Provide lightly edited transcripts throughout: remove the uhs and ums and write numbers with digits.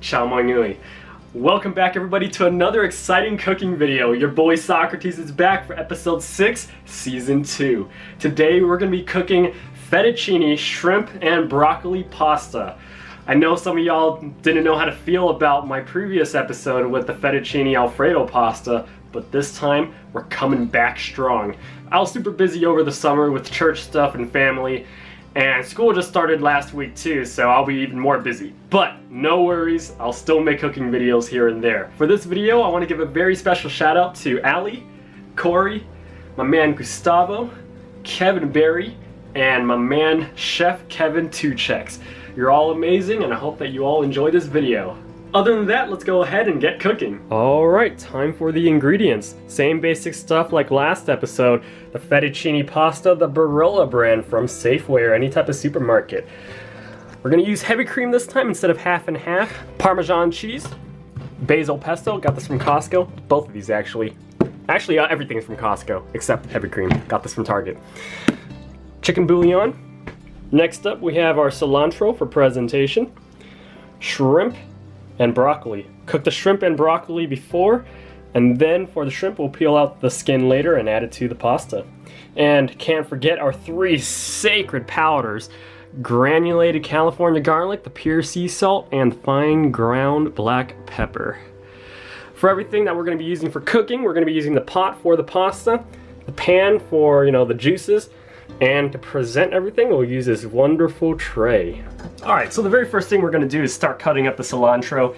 Ciao Magnui. Welcome back everybody to another exciting cooking video. Your boy Socrates is back for episode 6, season 2. Today we're going to be cooking fettuccine shrimp and broccoli pasta. I know some of y'all didn't know how to feel about my previous episode with the fettuccine alfredo pasta, but this time we're coming back strong. I was super busy over the summer with church stuff and family, and school just started last week too, so I'll be even more busy. But no worries, I'll still make cooking videos here and there. For this video, I want to give a very special shout out to Ali, Corey, my man Gustavo, Kevin Barry, and my man Chef Kevin Tucheks. You're all amazing, and I hope that you all enjoy this video. Other than that, let's go ahead and get cooking. Alright, time for the ingredients. Same basic stuff like last episode. The fettuccine pasta, the Barilla brand from Safeway or any type of supermarket. We're going to use heavy cream this time instead of half and half. Parmesan cheese, basil pesto, got this from Costco. Both of these actually. Actually, everything's from Costco except heavy cream. Got this from Target. Chicken bouillon. Next up, we have our cilantro for presentation. Shrimp and broccoli. Cook the shrimp and broccoli before, and then for the shrimp we'll peel out the skin later and add it to the pasta. And can't forget our 3 sacred powders: granulated California garlic, the pure sea salt, and fine ground black pepper. For everything that we're going to be using for cooking, we're going to be using the pot for the pasta, the pan for, the juices, and to present everything we'll use this wonderful tray. Alright, so the very first thing we're going to do is start cutting up the cilantro.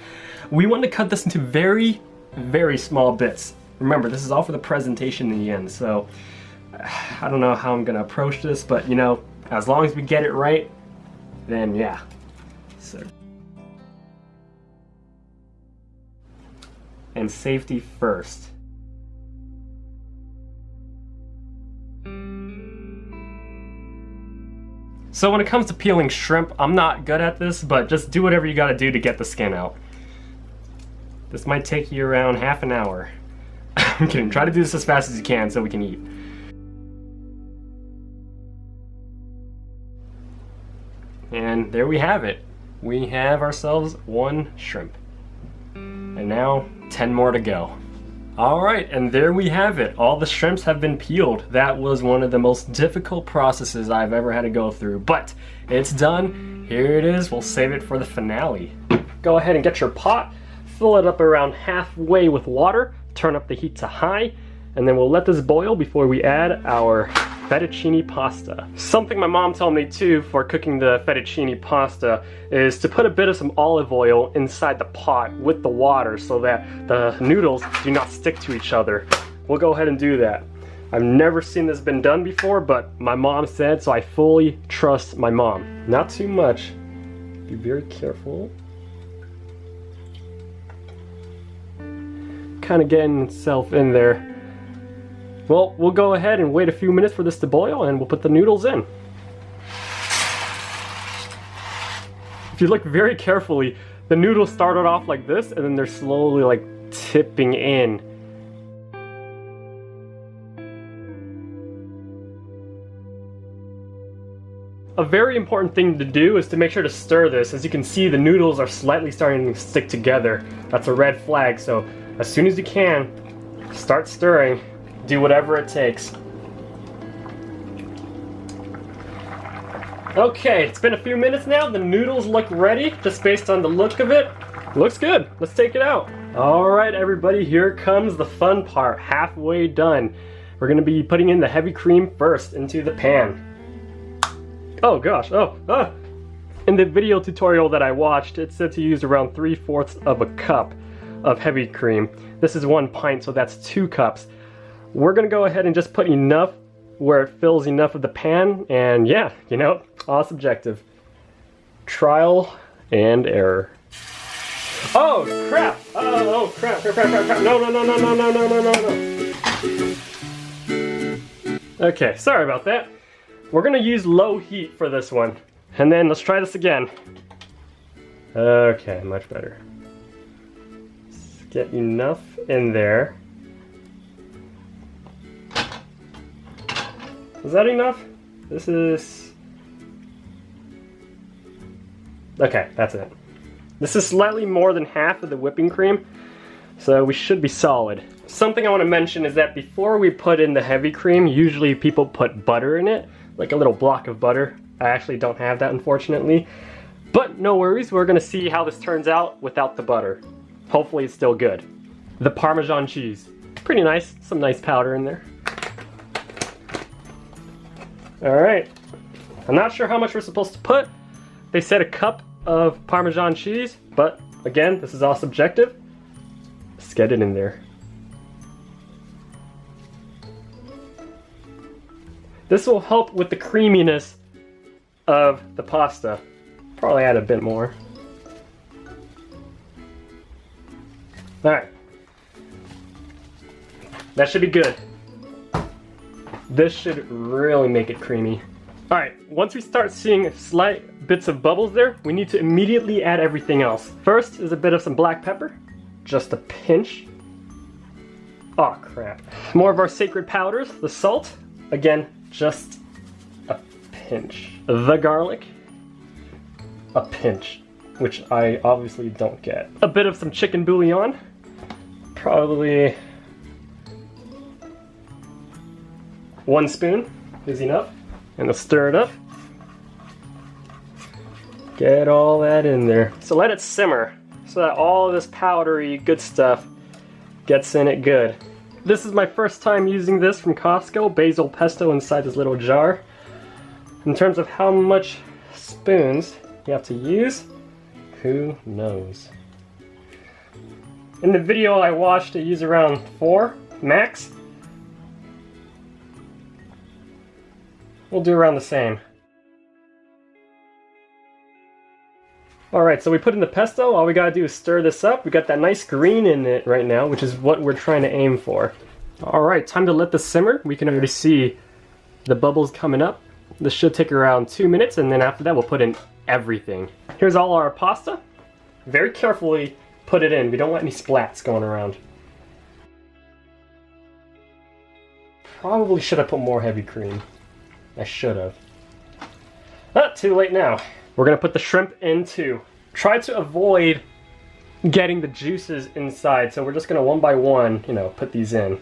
We want to cut this into very, very small bits. Remember, this is all for the presentation in the end, so I don't know how I'm going to approach this, but as long as we get it right, then yeah. So. And safety first. So when it comes to peeling shrimp, I'm not good at this, but just do whatever you gotta do to get the skin out. This might take you around half an hour. I'm kidding, try to do this as fast as you can so we can eat. And there we have it. We have ourselves 1 shrimp. And now 10 more to go. Alright, and there we have it. All the shrimps have been peeled. That was one of the most difficult processes I've ever had to go through, but it's done. Here it is. We'll save it for the finale. Go ahead and get your pot, fill it up around halfway with water, turn up the heat to high, and then we'll let this boil before we add our fettuccine pasta. Something my mom told me too for cooking the fettuccine pasta is to put a bit of some olive oil inside the pot with the water so that the noodles do not stick to each other. We'll go ahead and do that. I've never seen this been done before, but my mom said, so I fully trust my mom. Not too much. Be very careful. Kind of getting itself in there. Well, we'll go ahead and wait a few minutes for this to boil, and we'll put the noodles in. If you look very carefully, the noodles started off like this, and then they're slowly like tipping in. A very important thing to do is to make sure to stir this. As you can see, the noodles are slightly starting to stick together. That's a red flag, so as soon as you can, start stirring. Do whatever it takes. Okay, it's been a few minutes now. The noodles look ready, just based on the look of it. Looks good. Let's take it out. Alright everybody, here comes the fun part. Halfway done. We're going to be putting in the heavy cream first into the pan. Oh gosh, In the video tutorial that I watched, it said to use around 3/4 of a cup of heavy cream. This is 1 pint, so that's 2 cups. We're gonna go ahead and just put enough where it fills enough of the pan, and yeah, all subjective. Trial and error. Oh crap! Oh crap! No. Okay, sorry about that. We're gonna use low heat for this one. And then let's try this again. Okay, much better. Let's get enough in there. Is that enough? This is... Okay, that's it. This is slightly more than half of the whipping cream, so we should be solid. Something I want to mention is that before we put in the heavy cream, usually people put butter in it, like a little block of butter. I actually don't have that, unfortunately. But no worries, we're gonna see how this turns out without the butter. Hopefully it's still good. The Parmesan cheese, pretty nice, some nice powder in there. All right, I'm not sure how much we're supposed to put. They said a cup of Parmesan cheese, but again, this is all subjective. Let's get it in there. This will help with the creaminess of the pasta. Probably add a bit more. All right. That should be good. This should really make it creamy. All right, once we start seeing slight bits of bubbles there, we need to immediately add everything else. First is a bit of some black pepper, just a pinch. Oh crap. More of our sacred powders, the salt, again, just a pinch. The garlic, a pinch, which I obviously don't get. A bit of some chicken bouillon, probably 1 spoon is enough. And let's stir it up. Get all that in there. So let it simmer so that all this powdery good stuff gets in it good. This is my first time using this from Costco, basil pesto inside this little jar. In terms of how much spoons you have to use, who knows? In the video I watched, I use around 4 max. We'll do around the same. Alright, so we put in the pesto. All we gotta do is stir this up. We got that nice green in it right now, which is what we're trying to aim for. Alright, time to let this simmer. We can already see the bubbles coming up. This should take around 2 minutes, and then after that we'll put in everything. Here's all our pasta. Very carefully put it in. We don't want any splats going around. Probably should have put more heavy cream. I should have. Ah, too late now. We're gonna put the shrimp in too. Try to avoid getting the juices inside, so we're just gonna one by one, put these in.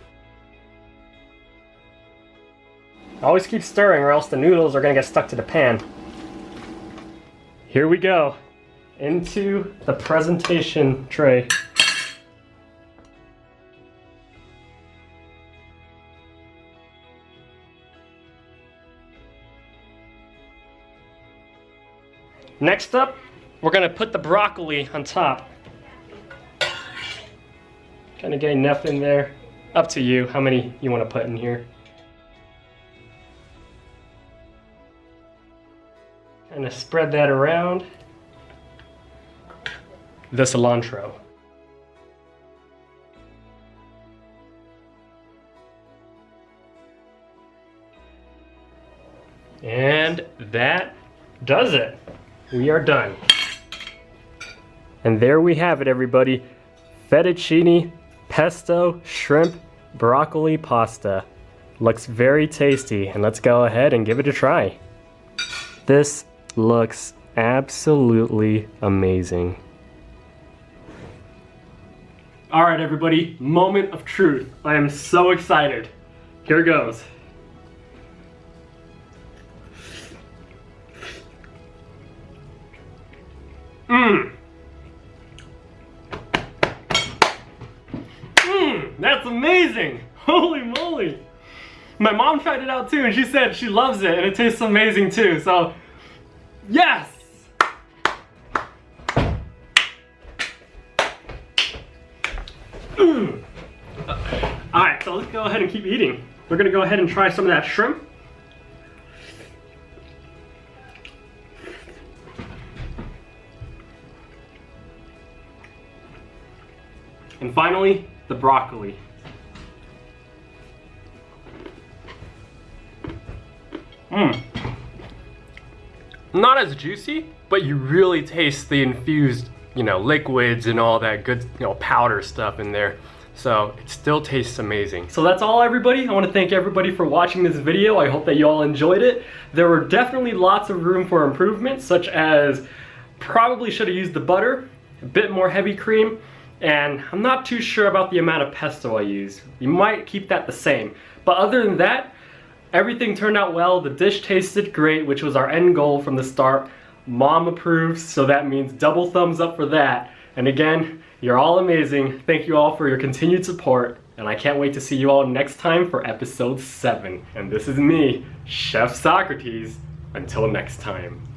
Always keep stirring or else the noodles are gonna get stuck to the pan. Here we go. Into the presentation tray. Next up, we're gonna put the broccoli on top. Kind of get enough in there. Up to you, how many you want to put in here. Kind of spread that around. The cilantro. And that does it. We are done. And there we have it, everybody. Fettuccine pesto shrimp broccoli pasta. Looks very tasty, and let's go ahead and give it a try. This looks absolutely amazing. All right, everybody, moment of truth. I am so excited. Here goes. That's amazing! Holy moly! My mom tried it out too, and she said she loves it, and it tastes amazing too, so yes! Alright, so let's go ahead and keep eating. We're gonna go ahead and try some of that shrimp. And finally, the broccoli. Not as juicy, but you really taste the infused, liquids and all that good, powder stuff in there. So it still tastes amazing. So that's all, everybody. I want to thank everybody for watching this video. I hope that you all enjoyed it. There were definitely lots of room for improvement, such as probably should have used the butter. a bit more heavy cream, and I'm not too sure about the amount of pesto I use. You might keep that the same. But other than that, everything turned out well. The dish tasted great, which was our end goal from the start. Mom approves, so that means double thumbs up for that. And again, you're all amazing. Thank you all for your continued support, and I can't wait to see you all next time for episode 7. And this is me, Chef Socrates. Until next time.